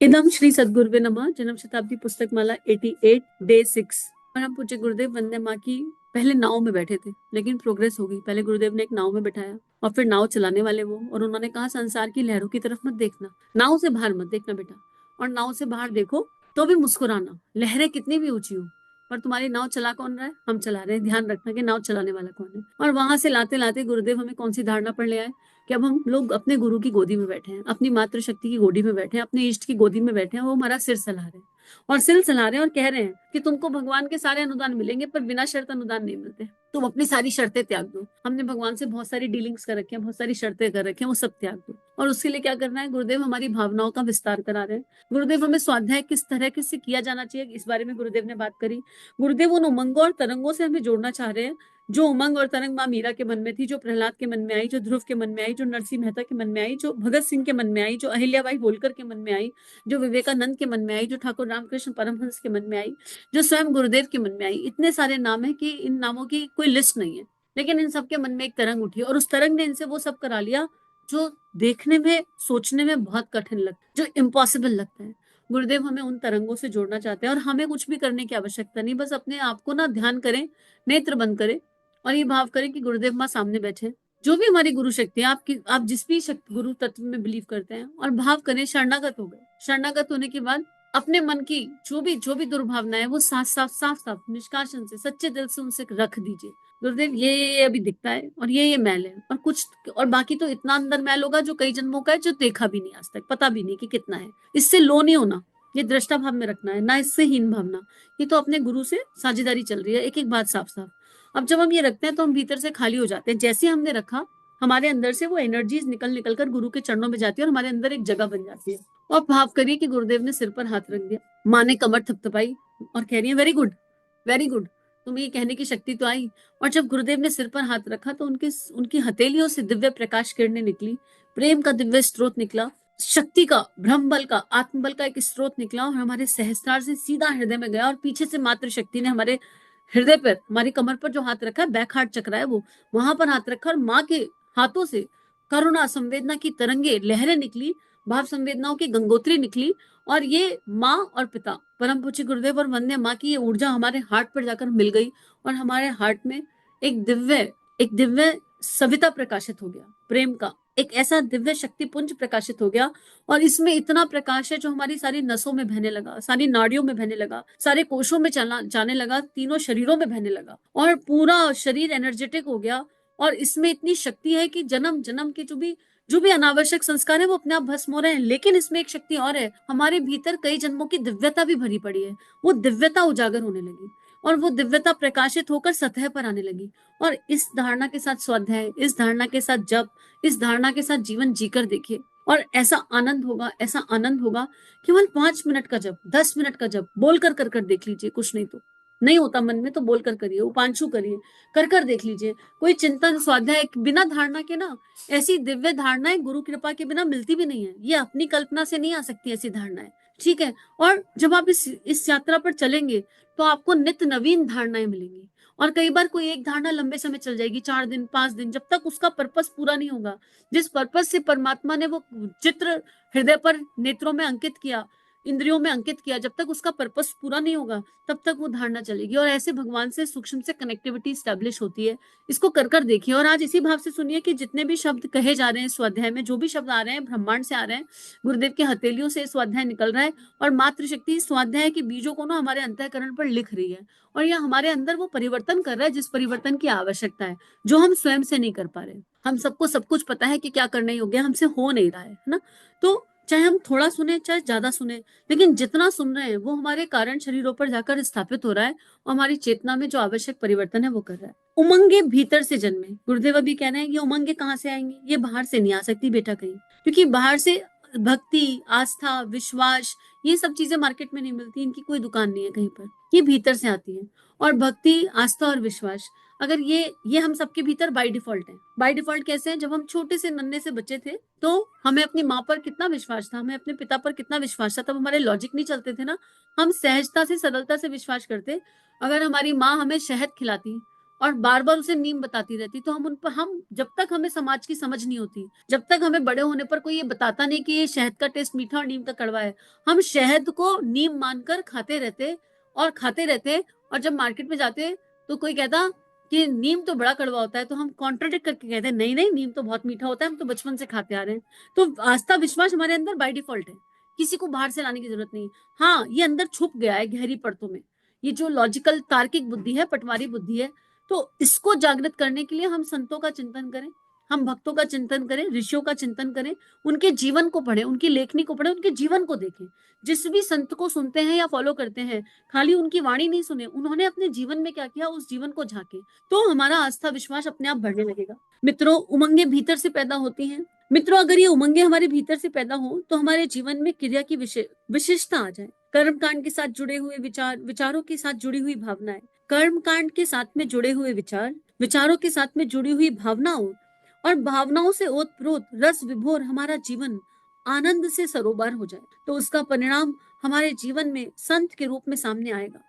इदम श्री सद्गुरुवे नमः। जन्म शताब्दी पुस्तक माला 88 डे 6। परम पूज्य गुरुदेव वंदे माँ की पहले नाव में बैठे थे, लेकिन प्रोग्रेस हो गई। पहले गुरुदेव ने एक नाव में बैठाया और फिर नाव चलाने वाले वो, और उन्होंने कहा संसार की लहरों की तरफ मत देखना, नाव से बाहर मत देखना बेटा, और नाव से बाहर देखो तो भी मुस्कुराना, लहरें कितनी भी ऊंची हो, पर तुम्हारी नाव चला कौन रहा है? हम चला रहे हैं। ध्यान रखना कि नाव चलाने वाला कौन है। और वहां से लाते लाते गुरुदेव हमें कौन सी धारणा पर ले आए कि अब हम लोग अपने गुरु की गोदी में बैठे हैं, अपनी मातृशक्ति की गोदी में बैठे हैं, अपने इष्ट की गोदी में बैठे हैं। वो हमारा सिर सला रहे हैं और सिर सला रहे हैं और कह रहे हैं कि तुमको भगवान के सारे अनुदान मिलेंगे, पर बिना शर्त अनुदान नहीं मिलते। तुम अपनी सारी शर्तें त्याग दो। हमने भगवान से बहुत सारी डीलिंग्स कर रखी है, बहुत सारी शर्तें कर रखी है, वो सब त्याग दो। और उसके लिए क्या करना है? गुरुदेव हमारी भावनाओं का विस्तार करा रहे हैं। गुरुदेव हमें स्वाध्याय किस तरह से किया जाना चाहिए, इस बारे में गुरुदेव ने बात करी। गुरुदेव उन उमंगों और तरंगों से हमें जोड़ना चाह रहे हैं जो उमंग और तरंग माँ मीरा के मन में थी, जो प्रहलाद के मन में आई, जो ध्रुव के मन में आई, जो नरसिंह मेहता के मन में आई, जो भगत सिंह के मन में आई, जो अहिल्याबाई होलकर के मन में आई, जो विवेकानंद के मन में आई, जो ठाकुर रामकृष्ण परमहंस के मन में आई, जो स्वयं गुरुदेव के मन में आई। इतने सारे नाम है कि इन नामों की कोई लिस्ट नहीं है, लेकिन इन सबके मन में एक तरंग उठी और उस तरंग ने इनसे वो सब करा लिया जो देखने में, सोचने में बहुत कठिन लगता है, जो इम्पॉसिबल लगता है। गुरुदेव हमें उन तरंगों से जोड़ना चाहते हैं और हमें कुछ भी करने की आवश्यकता नहीं। बस अपने आप को ना ध्यान करें, नेत्र बंद करें और ये भाव करें कि गुरुदेव माँ सामने बैठे। जो भी हमारी गुरु शक्ति है, आप जिस भी शक्ति गुरु तत्व में बिलीव करते हैं, और भाव करें शरणागत हो गए। शरणागत होने के बाद अपने मन की जो भी दुर्भावना है वो साफ साफ साफ साफ निष्कासन से, सच्चे दिल से उनसे रख दीजिए। गुरुदेव ये अभी दिखता है और ये मैल है, और कुछ और बाकी तो इतना अंदर मैल होगा जो कई जन्मों का है, जो देखा भी नहीं आज तक, पता भी नहीं कि कितना है। इससे लो नहीं होना, ये दृष्टा भाव में रखना है, ना इससे हीन भावना। ये तो अपने गुरु से साझेदारी चल रही है, एक एक बात साफ साफ। अब जब हम ये रखते हैं तो हम भीतर से खाली हो जाते हैं। जैसे हमने रखा, हमारे अंदर से वो एनर्जीज निकल निकल कर गुरु के चरणों में जाती है और हमारे अंदर एक जगह बन जाती है। और भाव करिए कि गुरुदेव ने सिर पर हाथ रख दिया, माँ ने कमर थपथपाई और कह रही है वेरी गुड, वेरी गुड। तुम्हें ये कहने की शक्ति तो आई। और जब गुरुदेव ने सिर पर हाथ रखा तो उनकी हथेलियों से दिव्य प्रकाश किरणें निकली, प्रेम का दिव्य स्रोत निकला, शक्ति का, ब्रह्म बल का, आत्म बल का एक स्रोत निकला और हमारे सहस्त्रार से सीधा हृदय में गया। और पीछे से मातृशक्ति ने हमारे हृदय पर, हमारी कमर पर जो हाथ रखा है, बैक हार्ट चक्र है वो, वहां पर हाथ रखा और माँ के हाथों से करुणा संवेदना की तरंगे, लहरें निकली, भाव संवेदनाओं की गंगोत्री निकली। और ये माँ और पिता परम पूज्य गुरुदेव और वंदे माँ की ये ऊर्जा हमारे हार्ट पर जाकर मिल गई और हमारे हार्ट में एक दिव्य सविता प्रकाशित हो गया, प्रेम का एक ऐसा दिव्य शक्ति पुंज प्रकाशित हो गया। और इसमें इतना प्रकाश है जो हमारी सारी नसों में बहने लगा, सारी नाड़ियों में बहने लगा, सारे कोशों में चला जाने लगा, तीनों शरीरों में बहने लगा और पूरा शरीर एनर्जेटिक हो गया। और इसमें इतनी शक्ति है कि जन्म जन्म के जो भी अनावश्यक संस्कार है वो अपने आप भस्म हो रहे हैं। लेकिन इसमें एक शक्ति और है, हमारे भीतर कई जन्मों की दिव्यता भी भरी पड़ी है। वो दिव्यता उजागर होने लगी और वो दिव्यता प्रकाशित होकर सतह पर आने लगी। और इस धारणा के साथ स्वाध्याय, इस धारणा के साथ जप, इस धारणा के साथ जीवन जीकर देखिए और ऐसा आनंद होगा, ऐसा आनंद होगा। केवल 5 मिनट का जप, 10 मिनट का जप बोल कर देख लीजिए। कुछ नहीं तो नहीं होता मन में तो बोल कर करिए, उपांशु करिए, कर देख लीजिए। कोई चिंतन स्वाध्याय बिना धारणा के ना, ऐसी दिव्य धारणाएं गुरु कृपा के बिना मिलती भी नहीं है। ये अपनी कल्पना से नहीं आ सकती ऐसी धारणाएं, ठीक है। और जब आप इस यात्रा पर चलेंगे तो आपको नित्य नवीन धारणाएं मिलेंगी। और कई बार कोई एक धारणा लंबे समय चल जाएगी, 4 दिन 5 दिन, जब तक उसका पर्पस पूरा नहीं होगा। जिस पर्पस से परमात्मा ने वो चित्र हृदय पर, नेत्रों में अंकित किया, इंद्रियों में अंकित किया, जब तक उसका पर्पस पूरा नहीं होगा तब तक वो धारणा चलेगी। और ऐसे भगवान से सूक्ष्म से कनेक्टिविटी स्टैब्लिश होती है। इसको कर देखिए और आज इसी भाव से सुनिए कि जितने भी शब्द कहे जा रहे हैं स्वाध्याय में, जो भी शब्द आ रहे हैं ब्रह्मांड से आ रहे हैं, गुरुदेव के हथेलियों से स्वाध्याय निकल रहा है। और मातृशक्ति स्वाध्याय के बीजों को ना हमारे अंतःकरण पर लिख रही है और यह हमारे अंदर वो परिवर्तन कर रहा है जिस परिवर्तन की आवश्यकता है, जो हम स्वयं से नहीं कर पा रहे। हम सबको सब कुछ पता है कि क्या करने योग्य है, हमसे हो नहीं रहा है ना। तो चाहे हम थोड़ा सुने चाहे ज्यादा सुने, लेकिन जितना सुन रहे हैं वो हमारे कारण शरीरों पर जाकर स्थापित हो रहा है और हमारी चेतना में जो आवश्यक परिवर्तन है वो कर रहा है। उमंगे भीतर से जन्मे, गुरुदेव अभी कह रहे हैं ये उमंगे कहाँ से आएंगी? ये बाहर से नहीं आ सकती बेटा कहीं, क्योंकि बाहर से भक्ति, आस्था, विश्वास, ये सब चीजें मार्केट में नहीं मिलती, इनकी कोई दुकान नहीं है कहीं पर। ये भीतर से आती है। और भक्ति, आस्था और विश्वास, अगर ये हम सबके भीतर बाय डिफॉल्ट है। बाय डिफॉल्ट कैसे है? जब हम छोटे से नन्हे से बच्चे थे तो हमें अपनी माँ पर कितना विश्वास था, हमें अपने पिता पर कितना विश्वास था, तब हमारे लॉजिक नहीं चलते थे ना। हम सहजता से, सरलता से विश्वास करते। अगर हमारी माँ हमें शहद खिलाती और बार बार उसे नीम बताती रहती, तो हम जब तक हमें समाज की समझ नहीं होती, जब तक हमें बड़े होने पर कोई ये बताता नहीं कि ये शहद का टेस्ट मीठा और नीम का कड़वा है, हम शहद को नीम मानकर खाते रहते और खाते रहते। और जब मार्केट में जाते तो कोई कहता कि नीम तो बड़ा कड़वा होता है, तो हम कॉन्ट्राडिक्ट करके कहते हैं नहीं नहीं, नीम तो बहुत मीठा होता है, हम तो बचपन से खाते आ रहे हैं। तो आस्था विश्वास हमारे अंदर बाय डिफॉल्ट है, किसी को बाहर से लाने की जरूरत नहीं। हाँ, ये अंदर छुप गया है गहरी परतों में, ये जो लॉजिकल तार्किक बुद्धि है, पटवारी बुद्धि है। तो इसको जागृत करने के लिए हम संतों का चिंतन करें, हम भक्तों का चिंतन करें, ऋषियों का चिंतन करें, उनके जीवन को पढ़ें, उनकी लेखनी को पढ़ें, उनके जीवन को देखें। जिस भी संत को सुनते हैं या फॉलो करते हैं, खाली उनकी वाणी नहीं सुने, उन्होंने अपने जीवन में क्या किया उस जीवन को झांके, तो हमारा आस्था विश्वास अपने आप बढ़ने लगेगा। मित्रों, उमंगे भीतर से पैदा होती हैं। मित्रों, अगर ये उमंगे हमारे भीतर से पैदा हो तो हमारे जीवन में क्रिया की विशेषता आ जाए। कर्म कांड के साथ जुड़े हुए विचार, विचारों के साथ जुड़ी हुई भावनाएं, कर्म कांड के साथ में जुड़े हुए विचार, विचारों के साथ में जुड़ी हुई भावनाओं और भावनाओं से ओतप्रोत रस विभोर हमारा जीवन आनंद से सरोबार हो जाए, तो उसका परिणाम हमारे जीवन में संत के रूप में सामने आएगा।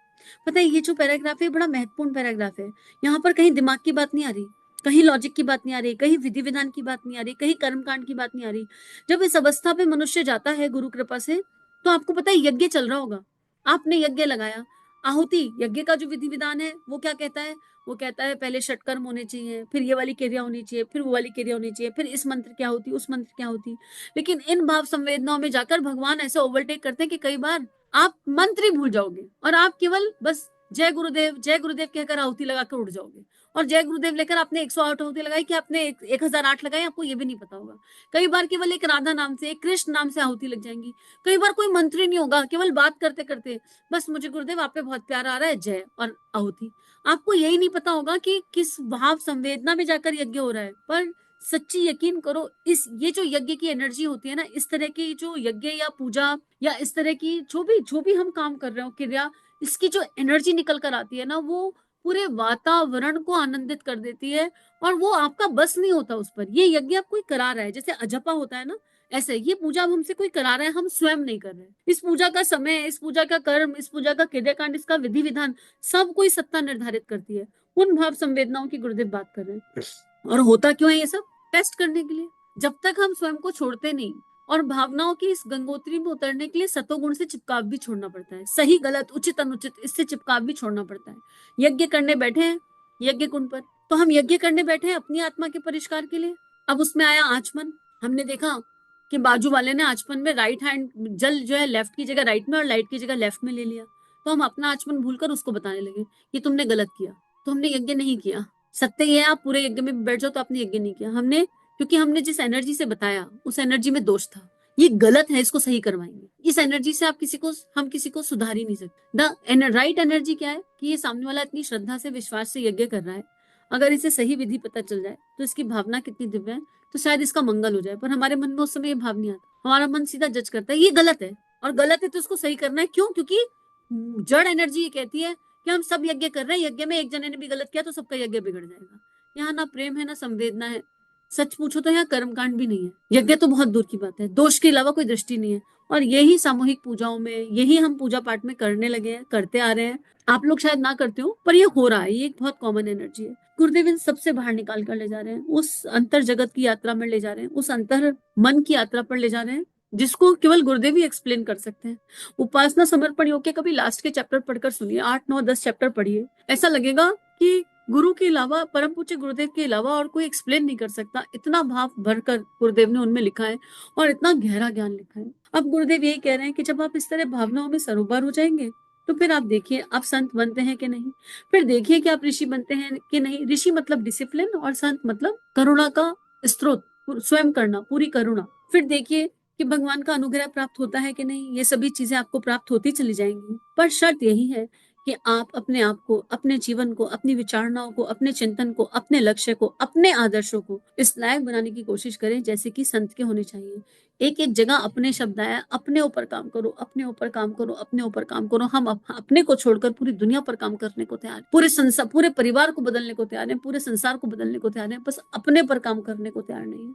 पता है, ये जो पैराग्राफ है बड़ा महत्वपूर्ण पैराग्राफ है। यहाँ पर कहीं दिमाग की बात नहीं आ रही, कहीं लॉजिक की बात नहीं आ रही, कहीं विधि विधान की बात नहीं आ रही, कहीं कर्मकांड की बात नहीं आ रही। जब इस अवस्था पे मनुष्य जाता है गुरु कृपा से, तो आपको पता है यज्ञ चल रहा होगा, आपने यज्ञ लगाया, आहुति यज्ञ का जो विधि विधान है वो क्या कहता है, वो कहता है पहले षटकर्म होने चाहिए, फिर ये वाली क्रिया होनी चाहिए, फिर वो वाली क्रिया होनी चाहिए, फिर इस मंत्र क्या होती, उस मंत्र क्या होती। लेकिन इन भाव संवेदनाओं में जाकर भगवान ऐसे ओवरटेक करते हैं कि कई बार आप मंत्र ही भूल जाओगे और आप केवल बस जय गुरुदेव कहकर आहुति लगाकर उड़ जाओगे। और जय गुरुदेव लेकर आपने 108 आहुति लगाई कि आपने 1008 लगाई, आपको ये भी नहीं पता होगा। कई बार केवल एक राधा नाम से, एक कृष्ण नाम से आहुति लग जाएंगी। कई बार कोई मंत्र ही नहीं होगा, केवल बात करते करते बस मुझे गुरुदेव आप पे बहुत प्यार आ रहा है, जय और आहुति। आपको यही नहीं पता होगा कि किस भाव संवेदना में जाकर यज्ञ हो रहा है। पर सच्ची यकीन करो, इस ये जो यज्ञ की एनर्जी होती है ना, इस तरह की जो यज्ञ या पूजा या इस तरह की जो भी हम काम कर रहे हो क्रिया, इसकी जो एनर्जी निकल कर आती है ना, वो पूरे वातावरण को आनंदित कर देती है। और वो आपका बस नहीं होता उस पर, ये यज्ञ आप कोई करा रहा है, जैसे अजपा होता है ना, ऐसे ये पूजा अब हमसे कोई करा रहा है, हम स्वयं नहीं कर रहे। इस पूजा का समय, इस पूजा का कर्म, इस पूजा का क्रियाकांड, इसका विधि विधान सब कोई सत्ता निर्धारित करती है। उन भाव संवेदनाओं की गुरुदेव बात कर रहे हैं। और होता क्यों है ये सब? टेस्ट करने के लिए। जब तक हम स्वयं को छोड़ते नहीं, और भावनाओं की इस गंगोत्री में उतरने के लिए सतोगुण से चिपकाव भी छोड़ना पड़ता है, सही गलत उचित अनुचित इससे चिपकाव भी छोड़ना पड़ता है। यज्ञ करने बैठे हैं यज्ञ कुंड पर, तो हम यज्ञ करने बैठे हैं अपनी आत्मा के परिष्कार के लिए। अब उसमें आया आचमन, हमने देखा कि बाजू वाले ने आचमन में राइट हैंड जल जो है लेफ्ट की जगह राइट में और लाइट की जगह लेफ्ट में ले लिया, तो हम अपना आचमन भूलकर उसको बताने लगे कि तुमने गलत किया। तो हमने यज्ञ नहीं किया। सत्य ये है, आप पूरे यज्ञ में बैठ जाओ तो आपने यज्ञ नहीं किया। हमने, क्योंकि हमने जिस एनर्जी से बताया उस एनर्जी में दोष था, ये गलत है, इसको सही करवाएंगे। इस एनर्जी से हम किसी को सुधार ही नहीं सकते। द राइट एनर्जी क्या है कि ये सामने वाला इतनी श्रद्धा से विश्वास से यज्ञ कर रहा है, अगर इसे सही विधि पता चल जाए तो इसकी भावना कितनी दिव्य है, तो शायद इसका मंगल हो जाए। पर हमारे मन में उस समय ये भाव नहीं आता, हमारा मन सीधा जज करता है ये गलत है, और गलत है तो इसको सही करना है। क्यों? क्योंकि जड़ एनर्जी ये कहती है कि हम सब यज्ञ कर रहे हैं, यज्ञ में एक जने ने भी गलत किया तो सबका यज्ञ बिगड़ जाएगा। यहाँ ना प्रेम है ना संवेदना है, सच पूछो तो यहाँ कर्मकांड भी नहीं है। यज्ञ तो बहुत दूर की बात है, दोष के अलावा कोई दृष्टि नहीं है। और यही सामूहिक पूजाओं में, यही हम पूजा पाठ में करने लगे हैं, करते आ रहे हैं। आप लोग शायद ना करते हो, पर ये हो रहा है, ये एक बहुत कॉमन एनर्जी है। गुरुदेव इन सबसे बाहर निकाल कर ले जा रहे हैं, उस अंतर जगत की यात्रा में ले जा रहे हैं, उस अंतर मन की यात्रा पर ले जा रहे हैं, जिसको केवल गुरुदेव ही एक्सप्लेन कर सकते हैं। उपासना समर्पण योग के कभी लास्ट के चैप्टर पढ़कर सुनिए, 8 9 10 चैप्टर पढ़िए, ऐसा लगेगा कि गुरु के अलावा, परम पूज्य गुरुदेव के अलावा और कोई एक्सप्लेन नहीं कर सकता। इतना भाव भरकर गुरुदेव ने उनमें लिखा है और इतना गहरा ज्ञान लिखा है। अब गुरुदेव यही कह रहे हैं कि जब आप इस तरह भावनाओं में सरोवर हो जाएंगे, तो फिर आप देखिए आप संत बनते हैं कि नहीं, फिर देखिए कि आप ऋषि बनते हैं कि नहीं। ऋषि मतलब डिसिप्लिन और संत मतलब करुणा का स्रोत, स्वयं करना, पूरी करुणा। फिर देखिए कि भगवान का अनुग्रह प्राप्त होता है कि नहीं। ये सभी चीजें आपको प्राप्त होती चली जाएंगी, पर शर्त यही है कि आप अपने आप को, अपने जीवन को, अपनी विचारणाओं को, अपने चिंतन को, अपने लक्ष्य को, अपने आदर्शों को इस लायक बनाने की कोशिश करें जैसे कि संत के होने चाहिए। एक एक जगह अपने शब्द आया, अपने ऊपर काम करो, अपने ऊपर काम करो, अपने ऊपर काम करो। हम अपने को छोड़कर पूरी दुनिया पर काम करने को तैयार, पूरे संसार, पूरे परिवार को बदलने को तैयार है, पूरे संसार को बदलने को तैयार है, बस अपने पर काम करने को तैयार नहीं है।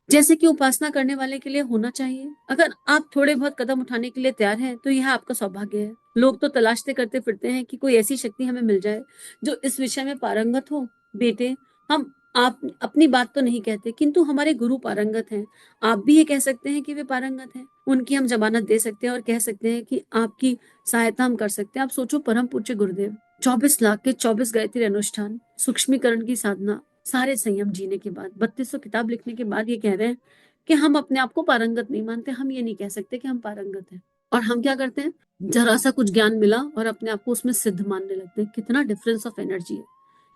जैसे कि उपासना करने वाले के लिए होना चाहिए। अगर आप थोड़े बहुत कदम उठाने के लिए तैयार हैं तो यह आपका सौभाग्य है। लोग तो तलाशते करते फिरते हैं कि कोई ऐसी शक्ति हमें मिल जाए जो इस विषय में पारंगत हो। बेटे, हम आप अपनी बात तो नहीं कहते, किंतु हमारे गुरु पारंगत हैं। आप भी ये कह सकते हैं कि वे पारंगत हैं। उनकी हम जमानत दे सकते हैं और कह सकते हैं कि आपकी सहायता हम कर सकते हैं। आप सोचो, परम पूज्य गुरुदेव 24 लाख के 24 गायत्री अनुष्ठान, सूक्ष्मीकरण की साधना, सारे संयम जीने के बाद, 3200 किताब लिखने के बाद ये कह रहे हैं कि हम अपने आप को पारंगत नहीं मानते। हम ये नहीं कह सकते कि हम पारंगत हैं। और हम क्या करते हैं, जरा सा कुछ ज्ञान मिला और अपने आप को उसमें सिद्ध मानने लगते हैं। कितना डिफरेंस ऑफ एनर्जी है,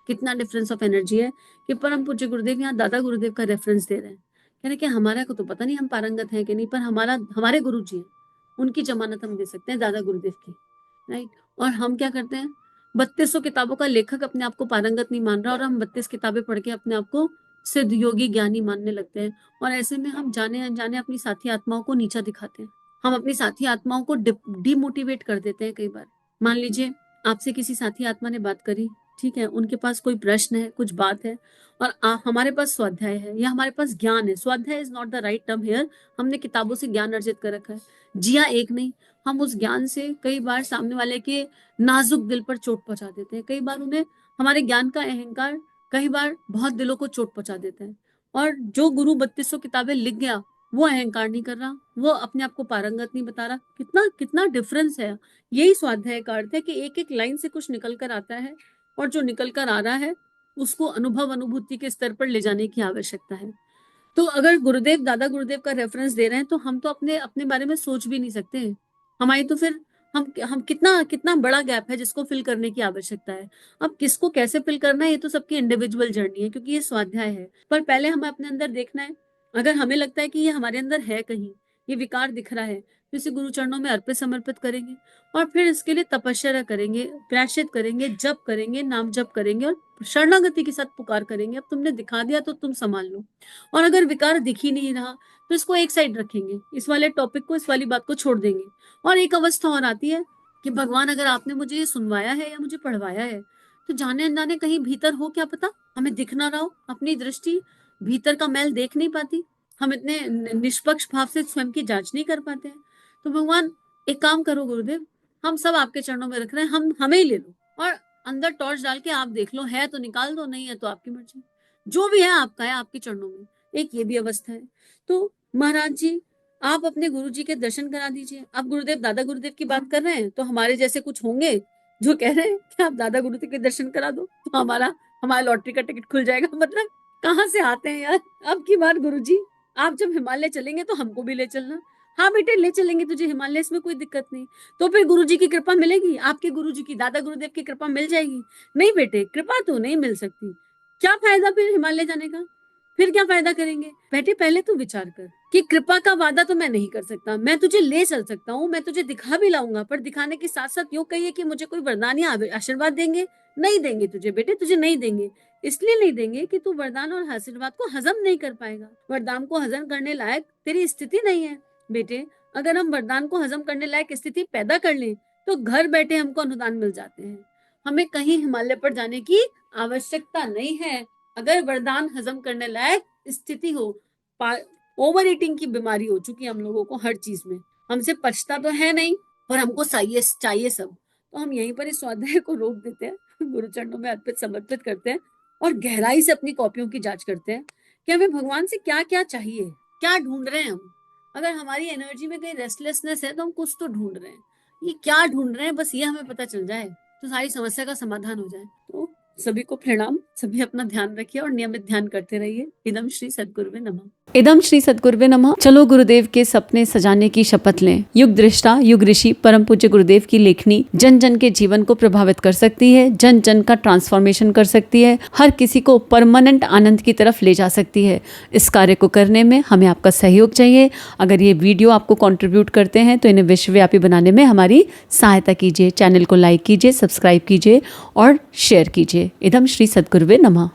कितना डिफरेंस ऑफ एनर्जी है कि परम पूज्य गुरुदेव यहाँ दादा गुरुदेव का रेफरेंस दे रहे हैं। कह रहे हैं कि हमारा को तो पता नहीं हम पारंगत हैं कि नहीं, पर हमारे गुरु जी हैं, उनकी जमानत हम दे सकते हैं, दादा गुरुदेव की। राइट। और हम क्या करते हैं, 3200 किताबों का लेखक अपने आप को पारंगत नहीं मान रहा और हम 32 किताबें पढ़ के अपने आप को सिद्ध योगी ज्ञानी मानने लगते हैं। और ऐसे में हम जाने अनजाने अपनी साथी आत्माओं को नीचा दिखाते हैं। हम अपनी साथी आत्माओं को डिमोटिवेट कर देते हैं कई बार। मान लीजिए आपसे किसी साथी आत्मा ने बात करी, ठीक है, उनके पास कोई प्रश्न है, कुछ बात है, और हमारे पास स्वाध्याय है या हमारे पास ज्ञान है। स्वाध्याय is not the right term here. हमने किताबों से ज्ञान अर्जित कर रखा है, जिया एक नहीं। हम उस ज्ञान से कई बार सामने वाले के नाजुक दिल पर चोट पहुंचा देते हैं। कई बार उन्हें हमारे ज्ञान का अहंकार कई बार बहुत दिलों को चोट पहुंचा देता है। और जो गुरु 3200 किताबें लिख गया, वो अहंकार नहीं कर रहा, वो अपने आप को पारंगत नहीं बता रहा। कितना कितना डिफरेंस है। यही स्वाध्याय का अर्थ है कि एक एक लाइन से कुछ निकल कर आता है, और जो निकल कर आ रहा है उसको अनुभव अनुभूति के स्तर पर ले जाने की आवश्यकता है। तो अगर गुरुदेव दादा गुरुदेव का रेफरेंस दे रहे हैं तो हम तो अपने अपने बारे में सोच भी नहीं सकते। हमारी तो फिर हम कितना कितना बड़ा गैप है जिसको फिल करने की आवश्यकता है। अब किसको कैसे फिल करना है ये तो सबकी इंडिविजुअल जर्नी है, क्योंकि ये स्वाध्याय है। पर पहले हमें अपने अंदर देखना है। अगर हमें लगता है कि ये हमारे अंदर है, कहीं ये विकार दिख रहा है, तो इसे गुरु चरणों में अर्पित समर्पित करेंगे और फिर इसके लिए तपस्या करेंगे, प्रायश्चित करेंगे, जप करेंगे, नाम जप करेंगे और शरणागति के साथ पुकार करेंगे। अब तुमने दिखा दिया तो तुम संभाल लो। और अगर विकार दिख ही नहीं रहा तो इसको एक साइड रखेंगे, इस वाले टॉपिक को, इस वाली बात को छोड़ देंगे। और एक अवस्था और आती है कि भगवान अगर आपने मुझे ये सुनवाया है या मुझे पढ़वाया है तो जाने अनजाने कहीं भीतर हो, क्या पता हमें दिख ना रहा हो। अपनी दृष्टि भीतर का मैल देख नहीं पाती, हम इतने निष्पक्ष भाव से स्वयं की जांच नहीं कर पाते हैं। तो भगवान एक काम करो गुरुदेव, हम सब आपके चरणों में रख रहे हैं, हम हमें ही ले लो और अंदर टॉर्च डाल के आप देख लो, है तो निकाल दो, नहीं है तो आपकी मर्जी, जो भी है आपका है, आपके चरणों में। एक ये भी अवस्था है। तो महाराज जी, आप अपने गुरु जी के दर्शन करा दीजिए। आप गुरुदेव दादा गुरुदेव की बात कर रहे हैं तो हमारे जैसे कुछ होंगे जो कह रहे हैं कि आप दादा गुरुदेव के दर्शन करा दो, तो हमारा लॉटरी का टिकट खुल जाएगा। मतलब कहाँ से आते हैं यार। अब की बार गुरु जी, आप जब हिमालय चलेंगे तो हमको भी ले चलना। हाँ बेटे, ले चलेंगे तुझे हिमालय, इसमें कोई दिक्कत नहीं। तो फिर गुरु जी की कृपा मिलेगी, आपके गुरु जी की, दादा गुरुदेव की कृपा मिल जाएगी। नहीं बेटे, कृपा तो नहीं मिल सकती। क्या फायदा फिर हिमालय जाने का, फिर क्या फायदा करेंगे। बेटे पहले तू विचार कर कि कृपा का वादा तो मैं नहीं कर सकता, मैं तुझे ले चल सकता हूँ, मैं तुझे दिखा भी लाऊंगा, पर दिखाने के साथ साथ यूं कहिए कि मुझे कोई वरदान या आशीर्वाद देंगे, नहीं देंगे तुझे बेटे, तुझे नहीं देंगे। इसलिए नहीं देंगे कि तू वरदान और आशीर्वाद को हजम नहीं कर पाएगा। वरदान को हजम करने लायक तेरी स्थिति नहीं है बेटे। अगर हम वरदान को हजम करने लायक स्थिति पैदा कर लें तो घर बैठे हमको अनुदान मिल जाते हैं। हमें कहीं हिमालय पर जाने की आवश्यकता नहीं है। अगर वरदान हजम करने लायक स्थिति हो, ओवर ईटिंग की बीमारी हो चुकी है हम लोगों को हर चीज में, हमसे पछता तो है नहीं और हमको चाहिए सब, तो हम यहीं पर इस स्वाध्याय को रोक देते हैं, गुरु चरणों में अर्पित समर्पित करते हैं और गहराई से अपनी कॉपियों की जांच करते हैं कि हमें भगवान से क्या क्या चाहिए, क्या ढूंढ रहे हैं हम। अगर हमारी एनर्जी में कहीं रेस्टलेसनेस है तो हम कुछ तो ढूंढ रहे हैं। ये क्या ढूंढ रहे हैं, बस ये हमें पता चल जाए तो सारी समस्या का समाधान हो जाए। तो सभी को प्रणाम, सभी अपना ध्यान रखिए और नियमित ध्यान करते रहिए। इदम श्री सद्गुरुवे नमः। इदम श्री सद्गुरुवे नमः। चलो गुरुदेव के सपने सजाने की शपथ लें। युग दृष्टा, युग ऋषि, परम पूज्य गुरुदेव की लेखनी जन जन के जीवन को प्रभावित कर सकती है, जन जन का ट्रांसफॉर्मेशन कर सकती है, हर किसी को परमानेंट आनंद की तरफ ले जा सकती है। इस कार्य को करने में हमें आपका सहयोग चाहिए। अगर ये वीडियो आपको कंट्रीब्यूट करते हैं तो इन्हें विश्वव्यापी बनाने में हमारी सहायता कीजिए। चैनल को लाइक कीजिए, सब्सक्राइब कीजिए और शेयर कीजिए। इदम श्री सद्गुरुवे नमः।